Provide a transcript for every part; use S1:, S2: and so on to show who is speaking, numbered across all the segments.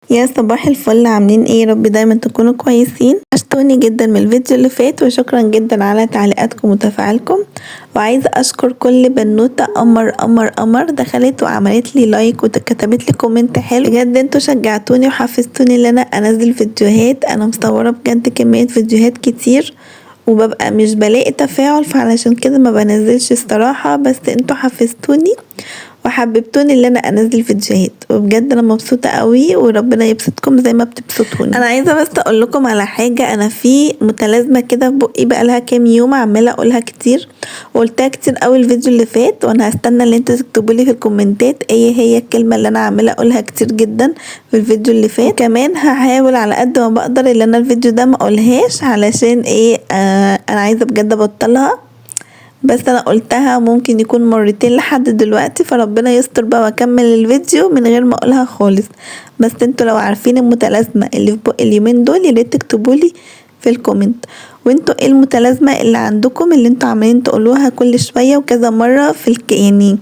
S1: يا صباح الفل، عاملين ايه؟ يا رب دايما تكونوا كويسين. عشتوني جدا من الفيديو اللي فات، وشكرا جدا على تعليقاتكم وتفاعلكم. وعايزه اشكر كل بنوته قمر قمر قمر دخلت وعملت لي لايك وكتبت لي كومنت حلو. بجد انتوا شجعتوني وحفزتوني ان انا انزل فيديوهات. انا مصوره بجد كميه فيديوهات كتير وببقى مش بلاقي تفاعل، فعلشان كده ما بنزلش الصراحه. بس انتوا حفزتوني وحببتوني ان انا انزل فيديوهات، وبجد انا مبسوطه قوي وربنا يبسطكم زي ما بتبسطوني. انا عايزه بس اقول لكم على حاجه. انا في متلازمه كده في بقي بقالها كام يوم عماله اقولها كتير، وقلتها كتير قوي الفيديو اللي فات، وانا هستنى ان انتوا تكتبوا لي في الكومنتات ايه هي الكلمه اللي انا عماله اقولها كتير جدا في الفيديو اللي فات. وكمان هحاول على قد ما بقدر ان انا الفيديو ده ما اقولهاش، علشان ايه؟ انا عايزه بجد ابطلها. بس انا قلتها ممكن يكون مرتين لحد دلوقتي، فربنا يستر بقى واكمل الفيديو من غير ما اقولها خالص. بس انتوا لو عارفين المتلازمه اللي في بق اليومين دول، يا ريت تكتبولي في الكومنت. وانتوا ايه المتلازمه اللي عندكم اللي انتوا عمالين تقولوها كل شويه وكذا مره يعني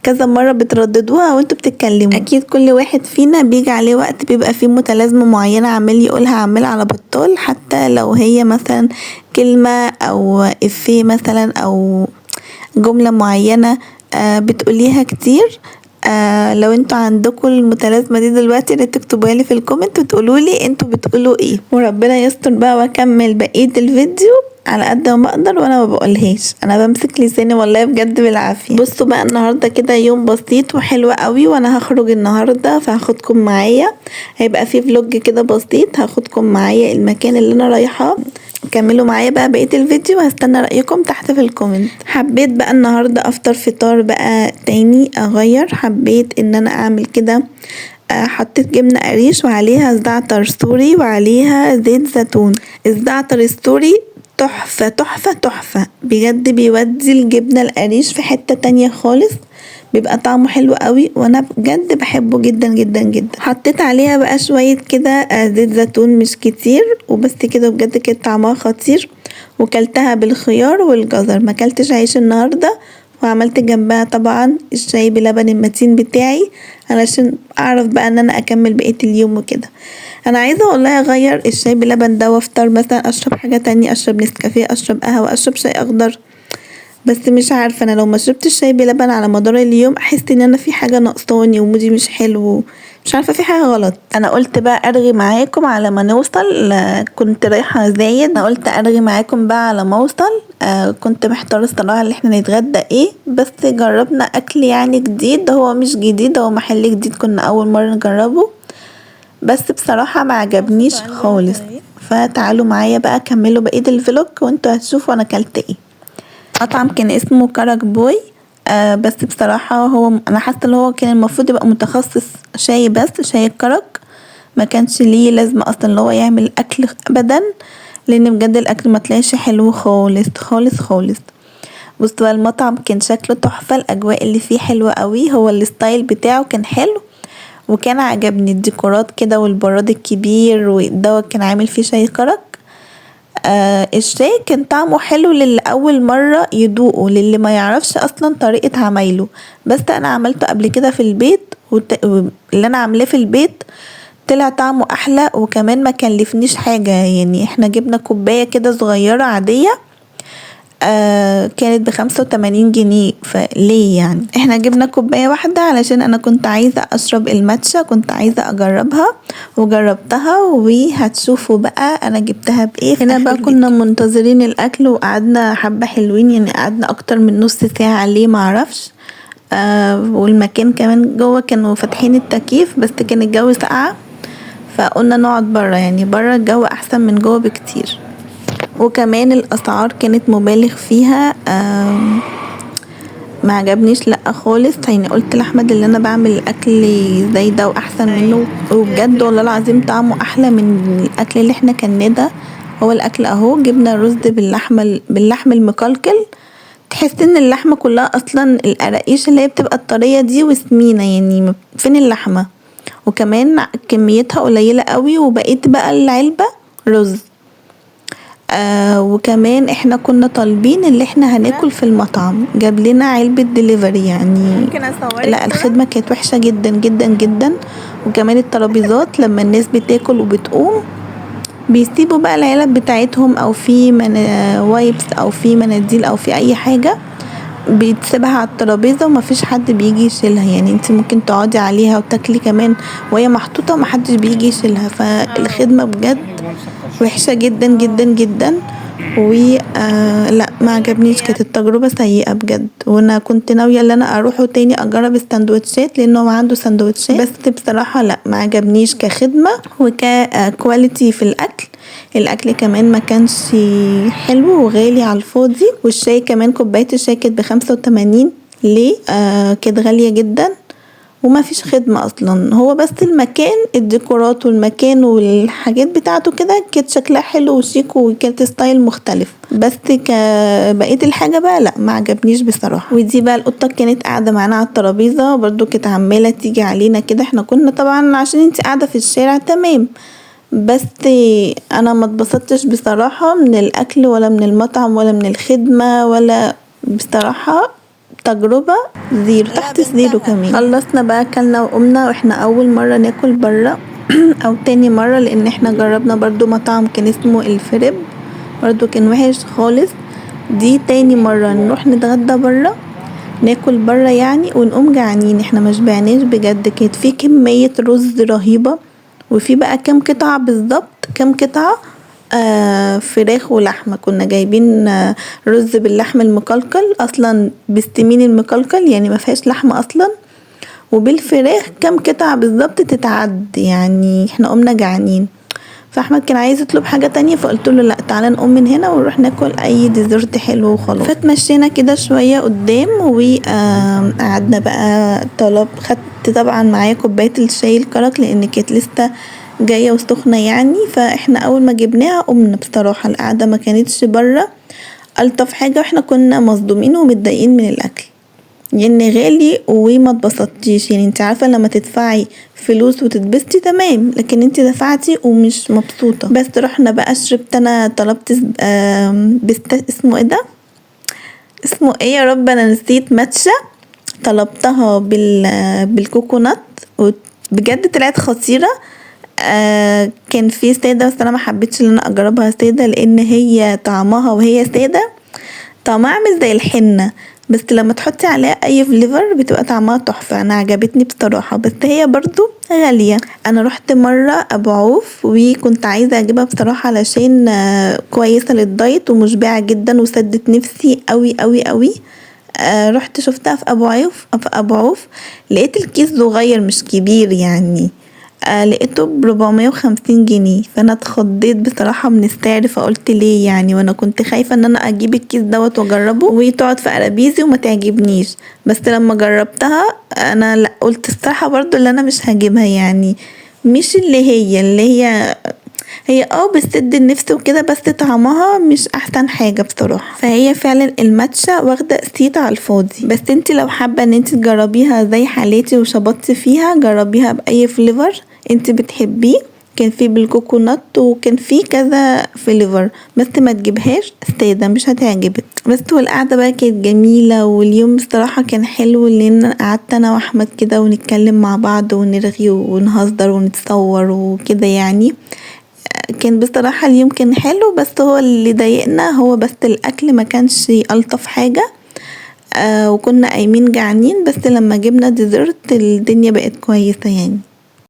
S1: كذا مره بترددوها وانتوا بتتكلموا؟ اكيد كل واحد فينا بيجي عليه وقت بيبقى فيه متلازمه معينه عمال يقولها عمال على بطال، حتى لو هي مثلا كلمه او افيه مثلا او جملة معينة بتقوليها كتير. لو انتوا عندكم المتلازمة دي دلوقتي، اللي تكتبوها لي في الكومنت وتقولولي انتوا بتقولوا ايه، وربنا يستر بقى واكمل بقية الفيديو على قد ما بقدر وانا ما بقولهاش. انا بمسك لساني والله بجد بالعافية. بصوا بقى، النهاردة كده يوم بسيط وحلو قوي، وانا هخرج النهاردة فهاخدكم معايا. هيبقى في فلوج كده بسيط، هاخدكم معايا المكان اللي انا رايحاه. كملوا معايا بقى بقية الفيديو، وهستنى رأيكم تحت في الكومنت. حبيت بقى النهاردة افطر فطار بقى تاني اغير، حبيت ان انا اعمل كده. حطيت جبنة قريش وعليها زعتر سوري وعليها زيت زيتون. الزعتر السوري تحفة تحفة تحفة بجد، بيودي الجبنة القريش في حتة تانية خالص، بيبقى طعمه حلو قوي، وانا بجد بحبه جدا جدا جدا. حطيت عليها بقى شوية كده زيت زيتون مش كتير وبس كده، بجد كده طعمها خطير. وكلتها بالخيار والجزر، ما كلتش عيش النهاردة. وعملت جنبها طبعا الشاي بلبن المتين بتاعي، علشان اعرف بقى ان انا اكمل بقية اليوم وكده. انا عايزة والله اغير الشاي بلبن ده وافطر مثلا اشرب حاجة تانية، اشرب نسكافيه، اشرب قهوة، اشرب شاي اخضر. بس مش عارفة، انا لو ما شربتش شاي بلبن على مدار اليوم احس ان انا في حاجة ناقصاني ومودي مش حلو. مش عارفة، في حاجة غلط. انا قلت بقى ارغي معاكم على ما نوصل. كنت رايحة زايد، انا قلت ارغي معاكم بقى على ما اوصل. كنت محتارة الصراحة اللي احنا نتغدى ايه، بس جربنا اكل يعني جديد. هو مش جديد، هو محل جديد كنا اول مرة نجربه، بس بصراحة ما عجبنيش خالص. فتعالوا معايا بقى كملوا بقية الفلوج وانتوا هتشوفوا انا اكلت ايه. مطعم كان اسمه كرك بوي. بس بصراحة هو انا حاسة ان هو كان المفروض يبقى متخصص شاي، بس شاي الكرك ما كانش ليه لازمة اصلا اللي هو يعمل اكل ابدا، لان بجد الاكل ما طلعش حلو خالص خالص خالص. بصوا المطعم كان شكله تحفة، الاجواء اللي فيه حلوة قوي، هو الستايل بتاعه كان حلو، وكان عجبني الديكورات كده والبراد الكبير، ودوت كان عامل فيه شاي كرك. الشاي كان طعمه حلو للي اول مرة يدوقه، للي ما يعرفش اصلا طريقة عمايله. بس انا عملته قبل كده في البيت، اللي انا عاملاه في البيت طلع طعمه احلى، وكمان ما كلفنيش حاجة. يعني احنا جبنا كوباية كده صغيرة عادية، كانت ب85 جنيه. فليه يعني احنا جبنا كوباية واحدة علشان انا كنت عايزة اشرب الماتشا، كنت عايزة اجربها وجربتها، وهتشوفوا بقى انا جبتها بايه. هنا بقى كنا منتظرين الاكل وقعدنا حبة حلوين، يعني قعدنا اكتر من نص ساعة، ليه معرفش. والمكان كمان جوه كانوا فاتحين التكييف، بس كان الجو ساقعة، فقلنا نقعد برا. يعني برا الجو احسن من جوه بكتير، وكمان الاسعار كانت مبالغ فيها. ما عجبنيش لا خالص. يعني قلت لاحمد اللي انا بعمل الاكل زي ده واحسن منه، وبجد والله العظيم طعمه احلى من الاكل اللي احنا كلناه ده. هو الاكل اهو، جبنا رز باللحم المقلقل، تحس ان اللحمه كلها اصلا القراقيش اللي هي بتبقى الطريه دي وسمينه، يعني فين اللحمه. وكمان كميتها قليله قوي، وبقيت بقى العلبه رز. وكمان احنا كنا طالبين اللي احنا هناكل في المطعم، جاب لنا علبة دليفري يعني. لا الخدمة كانت وحشة جدا جدا جدا، وكمان الترابيزات لما الناس بتاكل وبتقوم بيسيبوا بقى العلب بتاعتهم او في وايبس او في مناديل او في اي حاجة بتسيبها على الترابيزة ومفيش حد بيجي يشيلها. يعني انت ممكن تقعدي عليها وتاكلي كمان وهي محطوطة ومحدش بيجي يشيلها. فالخدمة بجد وحشة جدا جدا جدا. لا ما عجبنيش، كانت التجربة سيئة بجد. وانا كنت ناوية ان انا اروحه تاني اجرب السندوتشات لانه هو عنده سندوتشات، بس بصراحة لا ما عجبنيش كخدمة وككواليتي في الاكل. الاكل كمان ما كانش حلو وغالي على الفاضي، والشاي كمان كوباية الشاي كانت ب85. ليه؟ كانت غالية جدا وما فيش خدمة اصلا. هو بس المكان الديكورات والمكان والحاجات بتاعته كده كانت شكلها حلو وشيك وكانت ستايل مختلف، بس كبقية الحاجة بقى لا ما عجبنيش بصراحة. ودي بقى القطة كانت قاعدة معانا على الترابيزة برضو، كانت عمالة تيجي علينا كده. احنا كنا طبعا عشان انت قاعدة في الشارع تمام، بس انا ما اتبسطتش بصراحة من الاكل ولا من المطعم ولا من الخدمة ولا بصراحة. تجربة زيرو تحت زيرو. كمان خلصنا بقى اكلنا وقمنا، واحنا اول مرة ناكل برا او تاني مرة، لان احنا جربنا برضو مطعم كان اسمه الفريب برضو كان وحش خالص. دي تاني مرة نروح نتغدى برا، ناكل برا يعني ونقوم جعانين. احنا مشبعناش بجد. كانت في كمية رز رهيبة، وفي بقى كام قطعة بالظبط، كام قطعة فراخ ولحمة. كنا جايبين رز باللحم المقلقل اصلا بالسمين المقلقل، يعني ما فيهاش لحمة اصلا، وبالفراخ كام قطعة بالظبط تتعد. يعني احنا قمنا جعانين، فاحمد كان عايز يطلب حاجة تانية، فقلت له لا تعالى نقوم من هنا ونروح ناكل اي ديزرت حلو وخلاص. فتمشينا كده شوية قدام وقعدنا بقى خدت طبعا معايا كوباية الشاي الكرك لان كانت لسه جاية وسخنة يعني. فاحنا اول ما جبناها قمنا. بصراحة القعدة ما كانتش برا الطف حاجة، واحنا كنا مصدومين ومتضايقين من الاكل يعني غالي وما اتبسطتيش. يعني انت عارفة لما تدفعي فلوس وتتبسطي تمام، لكن انت دفعتي ومش مبسوطة. بس رحنا بقى شربت، انا طلبت اسمه ايه ده، اسمه ايه يا رب انا نسيت، ماتشا. طلبتها بالكوكونات وبجد طلعت خطيرة. كان في سادة، بس انا ما حبيتش ان انا اجربها سادة لان هي طعمها وهي سادة طعمها عامل زي الحنة، بس لما تحطي عليها اي فليفر بتبقى طعمها تحفة. انا عجبتني بصراحة، بس هي برضو غالية. انا رحت مرة ابو عوف وكنت عايزة اجيبها بصراحة علشان كويسة للدايت ومشبعة جدا وسدت نفسي قوي قوي قوي. رحت شفتها في ابو عوف لقيت الكيس صغير مش كبير يعني. لقيته ب450 جنيه. فانا اتخضيت بصراحة من السعر، فقلت ليه يعني، وانا كنت خايفة ان انا اجيب الكيس دوت واجربه وتقعد في قرابيزي وما تعجبنيش. بس لما جربتها انا لا قلت الصراحة برضو اللي انا مش هجيبها يعني. مش هي بتسد النفس وكده، بس طعمها مش احسن حاجة بصراحة. فهي فعلا الماتشا واخدة صيت على الفاضي. بس انت لو حابة ان انت تجربيها زي حالاتي وشبطتي فيها، جربيها باي فليفر انت بتحبيه. كان في بالكوكونات وكان في كذا فليفر، بس ما تجيبهاش سادة مش هتعجبك. بس والقعدة بقى كانت جميلة، واليوم بصراحة كان حلو لان قعدت انا واحمد كده ونتكلم مع بعض ونرغي ونهزر ونتصور وكده يعني. كان بصراحة اليوم كان حلو، بس هو اللي ضايقنا هو بس الاكل ما كانش الطف حاجة. وكنا قايمين جعانين، بس لما جبنا ديزرت الدنيا بقت كويسة يعني.